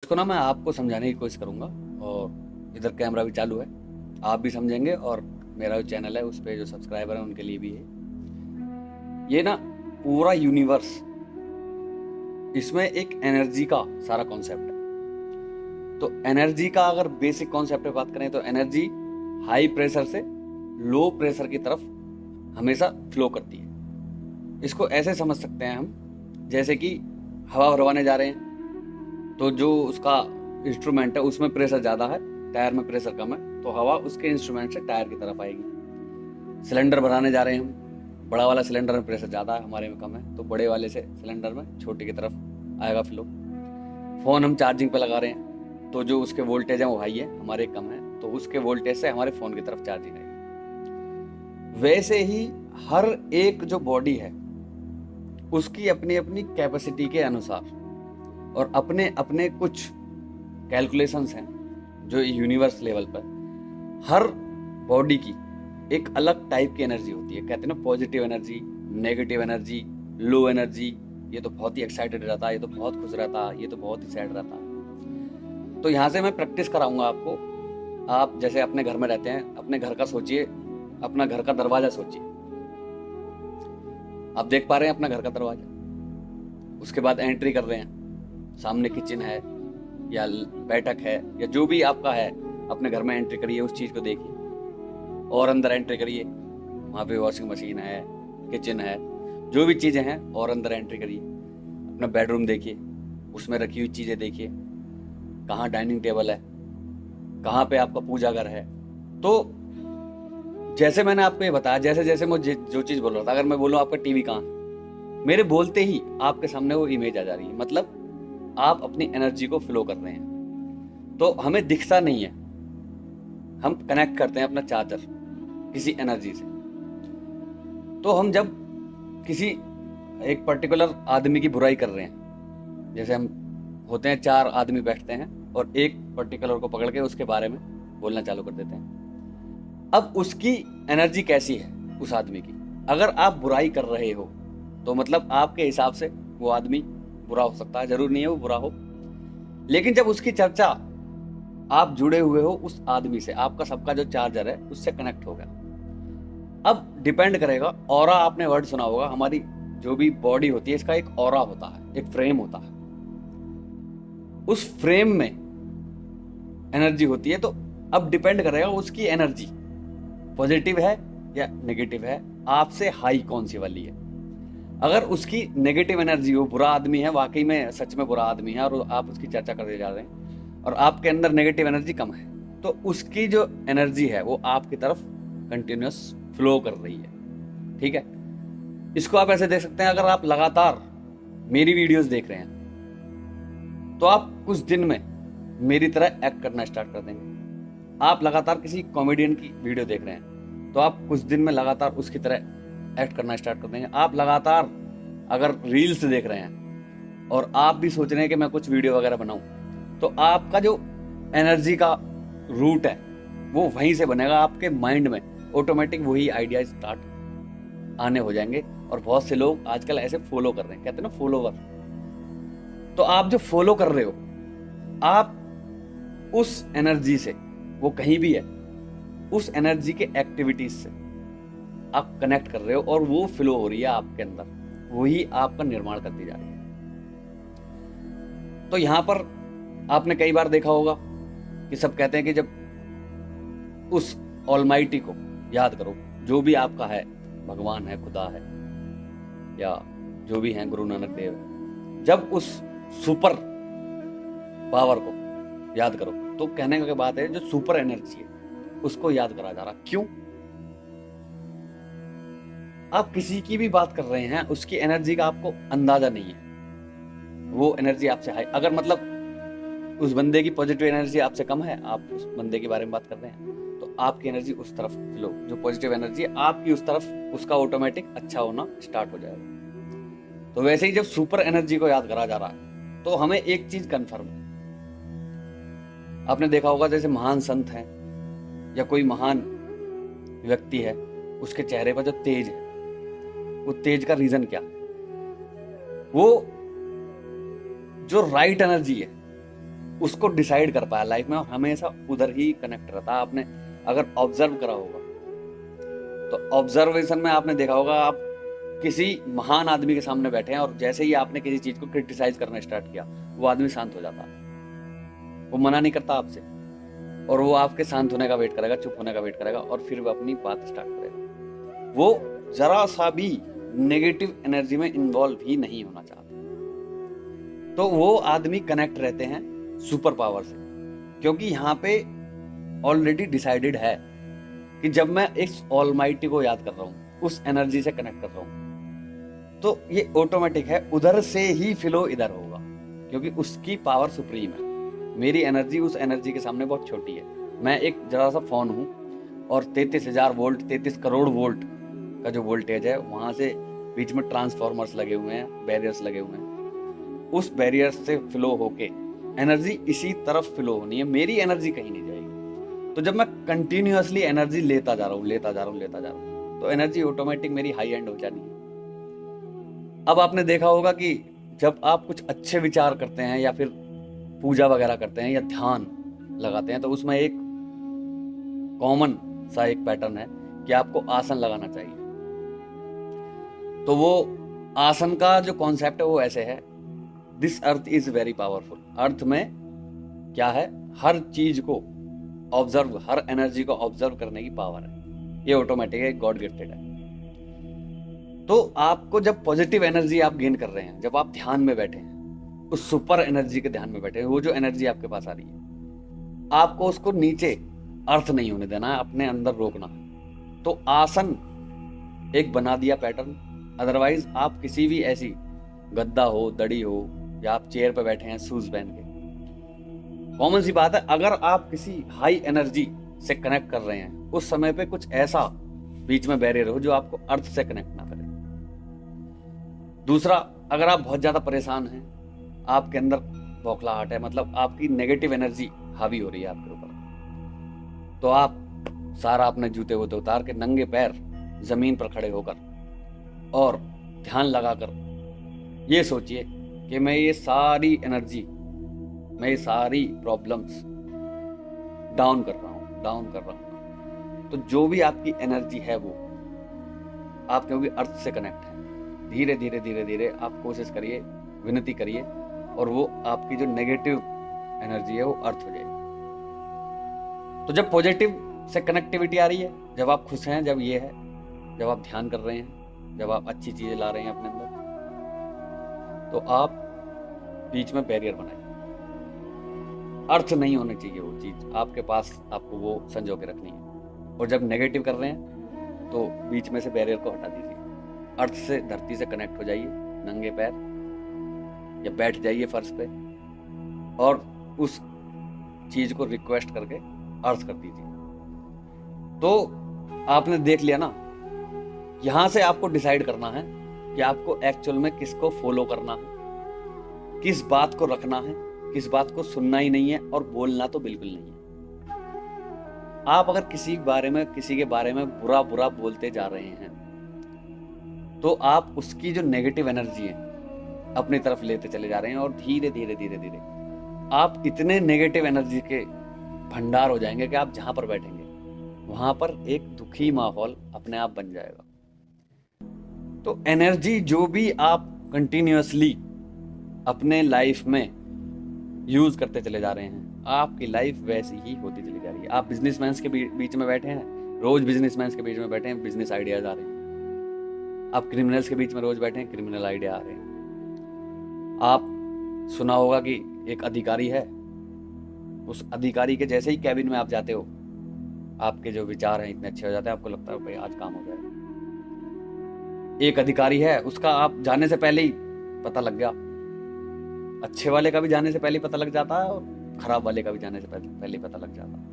इसको ना मैं आपको समझाने की कोशिश करूँगा, और इधर कैमरा भी चालू है, आप भी समझेंगे और मेरा जो चैनल है उस पर जो सब्सक्राइबर हैं उनके लिए भी है। ये ना पूरा यूनिवर्स, इसमें एक एनर्जी का सारा कॉन्सेप्ट है। तो एनर्जी का अगर बेसिक कॉन्सेप्ट पे बात करें तो एनर्जी हाई प्रेशर से लो प्रेशर की तरफ हमेशा फ्लो करती है। इसको ऐसे समझ सकते हैं हम, जैसे कि हवा भरवाने जा रहे हैं तो जो उसका इंस्ट्रूमेंट है उसमें प्रेशर ज़्यादा है, टायर में प्रेशर कम है, तो हवा उसके इंस्ट्रूमेंट से टायर की तरफ आएगी। सिलेंडर भराने जा रहे हैं हम, बड़ा वाला सिलेंडर में प्रेशर ज़्यादा है, हमारे में कम है, तो बड़े वाले से सिलेंडर में छोटे की तरफ आएगा फ्लो। फ़ोन हम चार्जिंग पे लगा रहे हैं तो जो उसके वोल्टेज है वो हाई है, हमारे कम है, तो उसके वोल्टेज से हमारे फ़ोन की तरफ चार्जिंग आएगी। वैसे ही हर एक जो बॉडी है उसकी अपनी अपनी कैपेसिटी के अनुसार और अपने अपने कुछ कैलकुलेशंस हैं जो यूनिवर्स लेवल पर हर बॉडी की एक अलग टाइप की एनर्जी होती है। कहते हैं ना positive energy, negative energy, low energy. ये तो बहुत ही एक्साइटेड रहता है, ये तो बहुत खुश रहता है, ये तो बहुत ही सैड रहता है। तो यहाँ से मैं प्रैक्टिस कराऊंगा आपको। आप जैसे अपने घर में रहते हैं, अपने घर का सोचिए, अपना घर का दरवाजा सोचिए। आप देख पा रहे हैं अपना घर का दरवाजा। उसके बाद एंट्री कर रहे हैं, सामने किचन है या बैठक है या जो भी आपका है, अपने घर में एंट्री करिए, उस चीज़ को देखिए। और अंदर एंट्री करिए, वहाँ पे वॉशिंग मशीन है, किचन है, जो भी चीज़ें हैं, और अंदर एंट्री करिए। अपना बेडरूम देखिए, उसमें रखी हुई चीज़ें देखिए, कहाँ डाइनिंग टेबल है, कहाँ पे आपका पूजा घर है। तो जैसे मैंने आपको ये बताया, जैसे जैसे मैं जो चीज़ बोल रहा था, अगर मैं बोलूँ आपका टीवी कहाँ है, मेरे बोलते ही आपके सामने वो इमेज आ जा रही है। मतलब आप अपनी एनर्जी को फ्लो कर रहे हैं। तो हमें दिखता नहीं है, हम कनेक्ट करते हैं अपना चार्जर किसी एनर्जी से। तो हम जब किसी एक पर्टिकुलर आदमी की बुराई कर रहे हैं, जैसे हम होते हैं 4 आदमी बैठते हैं और एक पर्टिकुलर को पकड़ के उसके बारे में बोलना चालू कर देते हैं। अब उसकी एनर्जी कैसी है उस आदमी की? अगर आप बुराई कर रहे हो तो मतलब आपके हिसाब से वो आदमी बुरा हो सकता है, जरूर नहीं है वो बुरा हो। लेकिन जब उसकी चर्चा आप जुड़े हुए हो उस आदमी से, आपका सबका जो चार्जर है उससे कनेक्ट हो गया। अब डिपेंड करेगा, ऑरा आपने वर्ड सुना होगा, हमारी जो भी बॉडी होती है इसका एक ऑरा होता है, एक फ्रेम होता है। उस फ्रेम में एनर्जी होती है। तो अब डिपेंड करेगा उसकी एनर्जी पॉजिटिव है या नेगेटिव है, आपसे हाई कौन सी वाली है। अगर उसकी नेगेटिव एनर्जी हो, बुरा आदमी है, वाकई में सच में बुरा आदमी है, और आप उसकी चर्चा करते जा रहे हैं और आपके अंदर नेगेटिव एनर्जी कम है, तो उसकी जो एनर्जी है वो आपकी तरफ कंटिन्यूस फ्लो कर रही है। ठीक है, इसको आप ऐसे देख सकते हैं, अगर आप लगातार मेरी वीडियोस देख रहे हैं तो आप कुछ दिन में मेरी तरह एक्ट करना स्टार्ट कर देंगे। आप लगातार किसी कॉमेडियन की वीडियो देख रहे हैं तो आप कुछ दिन में लगातार उसकी तरह एक्ट करना स्टार्ट कर देंगे। आप लगातार अगर रील्स देख रहे हैं और आप भी सोच रहे हैं कि मैं कुछ वीडियो वगैरह बनाऊं, तो आपका जो एनर्जी का रूट है वो वहीं से बनेगा। आपके माइंड में ऑटोमेटिक वही आइडिया स्टार्ट आने हो जाएंगे। और बहुत से लोग आजकल ऐसे फॉलो कर रहे हैं, कहते हैं ना फॉलोवर। तो आप जो फॉलो कर रहे हो, आप उस एनर्जी से, वो कहीं भी है, उस एनर्जी के एक्टिविटीज से आप कनेक्ट कर रहे हो और वो फ्लो हो रही है आपके अंदर, वही आपका निर्माण करती जा रही है। तो यहां पर आपने कई बार देखा होगा कि सब कहते हैं कि जब उस ऑलमाइटी को याद करो, जो भी आपका है, भगवान है, खुदा है, या जो भी है, गुरु नानक देव है, जब उस सुपर पावर को याद करो, तो कहने का बात है जो सुपर एनर्जी है उसको याद करा जा रहा। क्यों? आप किसी की भी बात कर रहे हैं, उसकी एनर्जी का आपको अंदाजा नहीं है, वो एनर्जी आपसे हाई, अगर मतलब उस बंदे की पॉजिटिव एनर्जी आपसे कम है, आप उस बंदे के बारे में बात कर रहे हैं, तो आपकी एनर्जी उस तरफ फ्लो, जो पॉजिटिव एनर्जी है आपकी उस तरफ, उसका ऑटोमेटिक अच्छा होना स्टार्ट हो जाएगा। तो वैसे ही जब सुपर एनर्जी को याद करा जा रहा है तो हमें एक चीज कंफर्म है, आपने देखा होगा जैसे महान संत हैं या कोई महान व्यक्ति है, उसके चेहरे पर जो तेज है, वो तेज का रीजन क्या है? वो जो राइट एनर्जी है उसको डिसाइड कर पाया लाइफ में, और हमेशा उधर ही कनेक्ट रहता है। आपने अगर ऑब्जर्व करा होगा तो ऑब्जर्वेशन में आपने देखा होगा, आप किसी महान आदमी के सामने बैठे हैं और जैसे ही आपने किसी चीज को क्रिटिसाइज करना स्टार्ट किया, वो आदमी शांत हो जाता है, वो मना नहीं करता आपसे, और वो आपके शांत होने का वेट करेगा, चुप होने का वेट करेगा, और फिर वो अपनी बात स्टार्ट करेगा। वो जरा सा भी नेगेटिव एनर्जी में इन्वॉल्व ही नहीं होना चाहता। तो वो आदमी कनेक्ट रहते हैं सुपर पावर से, क्योंकि यहाँ पे ऑलरेडी डिसाइडेड है कि जब मैं इस ऑलमाइटी को याद कर रहा हूँ, उस एनर्जी से कनेक्ट कर रहा हूँ, तो ये ऑटोमेटिक है, उधर से ही फ्लो इधर होगा, क्योंकि उसकी पावर सुप्रीम है। मेरी एनर्जी उस एनर्जी के सामने बहुत छोटी है। मैं एक जरा सा फोन हूँ, और 33,000 वोल्ट, 33 करोड़ वोल्ट का जो वोल्टेज है, वहां से बीच में ट्रांसफॉर्मर्स लगे हुए हैं, बैरियर्स लगे हुए हैं। उस बैरियर से फ्लो होके एनर्जी इसी तरफ फ्लो होनी है, मेरी एनर्जी कहीं नहीं जाएगी। तो जब मैं कंटिन्यूअसली एनर्जी लेता जा रहा हूँ, तो एनर्जी ऑटोमेटिक मेरी हाई एंड हो जानी है। अब आपने देखा होगा कि जब आप कुछ अच्छे विचार करते हैं, या फिर पूजा वगैरह करते हैं, या ध्यान लगाते हैं, तो उसमें एक कॉमन सा एक पैटर्न है कि आपको आसन लगाना चाहिए। तो वो आसन का जो कॉन्सेप्ट है वो ऐसे है, this earth is very powerful. Earth में क्या है, हर चीज को ऑब्जर्व, हर एनर्जी को ऑब्जर्व करने की पावर है, ये ऑटोमेटिक है, गॉड गिफ्टेड है। तो आपको जब पॉजिटिव एनर्जी आप गेन कर रहे हैं, जब आप ध्यान में बैठे हैं, उस सुपर एनर्जी के ध्यान में बैठे हैं, वो जो एनर्जी आपके पास आ रही है, आपको उसको नीचे अर्थ नहीं होने देना है, अपने अंदर रोकना है। तो आसन एक बना दिया पैटर्न। अदरवाइज आप किसी भी ऐसी गद्दा हो, दड़ी हो, या आप चेयर पे बैठे हैं शूज पहन के, कॉमन सी बात है, अगर आप किसी हाई एनर्जी से कनेक्ट कर रहे हैं, उस समय पे कुछ ऐसा बीच में बैरियर हो जो आपको अर्थ से कनेक्ट ना करे। दूसरा, अगर आप बहुत ज्यादा परेशान हैं, आपके अंदर बौखलाहट है, मतलब आपकी नेगेटिव एनर्जी हावी हो रही है आपके ऊपर, तो आप सारा अपने जूते वूते उतार के नंगे पैर जमीन पर खड़े होकर और ध्यान लगाकर ये सोचिए कि मैं ये सारी एनर्जी, मैं ये सारी प्रॉब्लम्स डाउन कर रहा हूँ। तो जो भी आपकी एनर्जी है वो आप क्योंकि अर्थ से कनेक्ट है, धीरे धीरे आप कोशिश करिए, विनती करिए, और वो आपकी जो नेगेटिव एनर्जी है वो अर्थ हो जाएगी। तो जब पॉजिटिव से कनेक्टिविटी आ रही है, जब आप खुश हैं, जब ये है, जब आप ध्यान कर रहे हैं, जब आप अच्छी चीजें ला रहे हैं अपने अंदर, तो आप बीच में बैरियर बनाइए। अर्थ नहीं होनी चाहिए वो चीज आपके पास, आपको वो संजो के रखनी है। और जब नेगेटिव कर रहे हैं तो बीच में से बैरियर को हटा दीजिए, अर्थ से, धरती से कनेक्ट हो जाइए, नंगे पैर या बैठ जाइए फर्श पे, और उस चीज को रिक्वेस्ट करके अर्थ कर दीजिए। तो आपने देख लिया ना, यहां से आपको डिसाइड करना है कि आपको एक्चुअल में किसको फॉलो करना है, किस बात को रखना है, किस बात को सुनना ही नहीं है, और बोलना तो बिल्कुल नहीं है। आप अगर किसी के बारे में बुरा बोलते जा रहे हैं, तो आप उसकी जो नेगेटिव एनर्जी है अपनी तरफ लेते चले जा रहे हैं, और धीरे धीरे आप इतने नेगेटिव एनर्जी के भंडार हो जाएंगे कि आप जहां पर बैठेंगे वहां पर एक दुखी माहौल अपने आप बन जाएगा। तो एनर्जी जो भी आप कंटिन्यूअसली अपने लाइफ में यूज करते चले जा रहे हैं, आपकी लाइफ वैसी ही होती चली जा रही है। आप बिजनेसमैन के बीच में बैठे हैं, रोज बिजनेसमैन के बीच में बैठे हैं, बिजनेस आइडियाज आ रहे हैं। आप क्रिमिनल्स के बीच में रोज बैठे हैं, क्रिमिनल आइडिया आ रहे हैं। आप सुना होगा कि एक अधिकारी है, उस अधिकारी के जैसे ही कैबिन में आप जाते हो, आपके जो विचार हैं इतने अच्छे हो जाते हैं, आपको लगता है भाई आज काम हो जाएगा। एक अधिकारी है, उसका आप जाने से पहले ही पता लग गया, अच्छे वाले का भी जाने से पहले ही पता लग जाता है, और खराब वाले का भी जाने से पहले ही पता लग जाता है।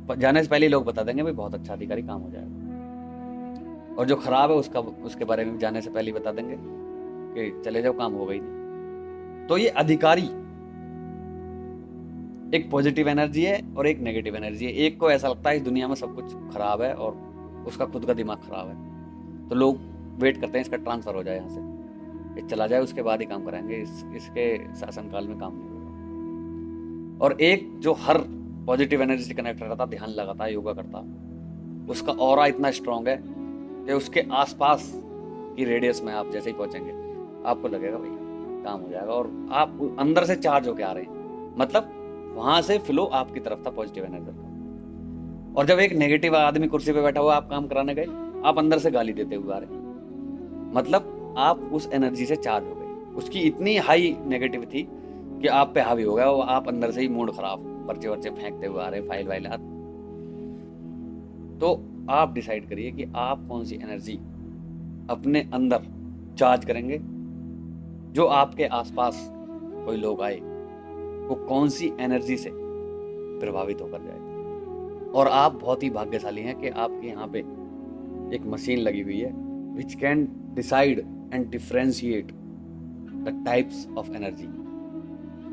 तो जाने से पहले ही लोग बता देंगे भाई बहुत अच्छा अधिकारी, काम हो जाएगा। और जो खराब है उसके बारे में जाने से पहले ही बता देंगे कि चले जाओ, काम होगा ही नहीं। तो ये अधिकारी एक पॉजिटिव एनर्जी है और एक नेगेटिव एनर्जी है। एक को ऐसा लगता है इस दुनिया में सब कुछ खराब है और उसका खुद का दिमाग खराब है, तो लोग वेट करते हैं इसका ट्रांसफर हो जाए, यहाँ से चला जाए, उसके बाद ही काम कराएंगे, इसके शासनकाल में काम नहीं होगा। और एक जो हर पॉजिटिव एनर्जी से कनेक्ट रहता, ध्यान लगाता, योगा करता, उसका ऑरा इतना स्ट्रांग है कि उसके आसपास की रेडियस में आप जैसे ही पहुंचेंगे आपको लगेगा भाई काम हो जाएगा, और आप अंदर से चार्ज होके आ रहे हैं, मतलब वहां से फ्लो आपकी तरफ था पॉजिटिव एनर्जी का। और जब एक नेगेटिव आदमी कुर्सी पे बैठा हुआ आप काम कराने गए, आप अंदर से गाली देते हुए आ रहे हैं, मतलब आप उस एनर्जी से चार्ज हो गए, उसकी इतनी हाई नेगेटिव थी कि आप पे हावी हो गया, और आप अंदर से ही मूड खराब, पर्चे वर्चे फेंकते हुए आ रहे हैं, फाइल वाइल हाथ। तो आप डिसाइड करिए कि आप कौन सी एनर्जी अपने अंदर चार्ज करेंगे, जो आपके आसपास कोई लोग आए वो कौन सी एनर्जी से प्रभावित होकर जाए। और आप बहुत ही भाग्यशाली हैं कि आपके यहाँ पे एक मशीन लगी हुई है which can decide and differentiate the types of energy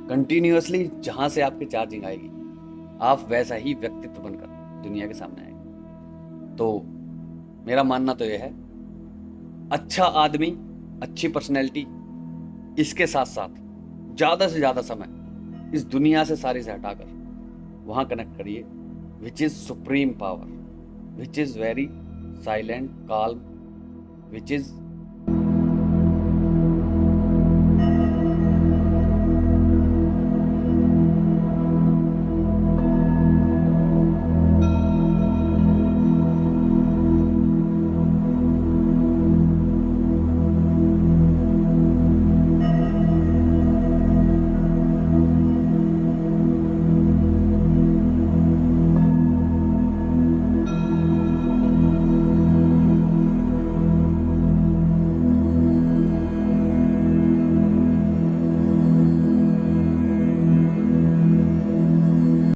continuously. जहां से आपकी चार्जिंग आएगी आप वैसा ही व्यक्तित्व बनकर दुनिया के सामने आएंगे। तो मेरा मानना तो यह है, अच्छा आदमी, अच्छी पर्सनैलिटी, इसके साथ साथ ज़्यादा से ज़्यादा समय इस दुनिया से सारी से हटाकर वहाँ कनेक्ट करिए which is supreme power, which is very silent, calm, which is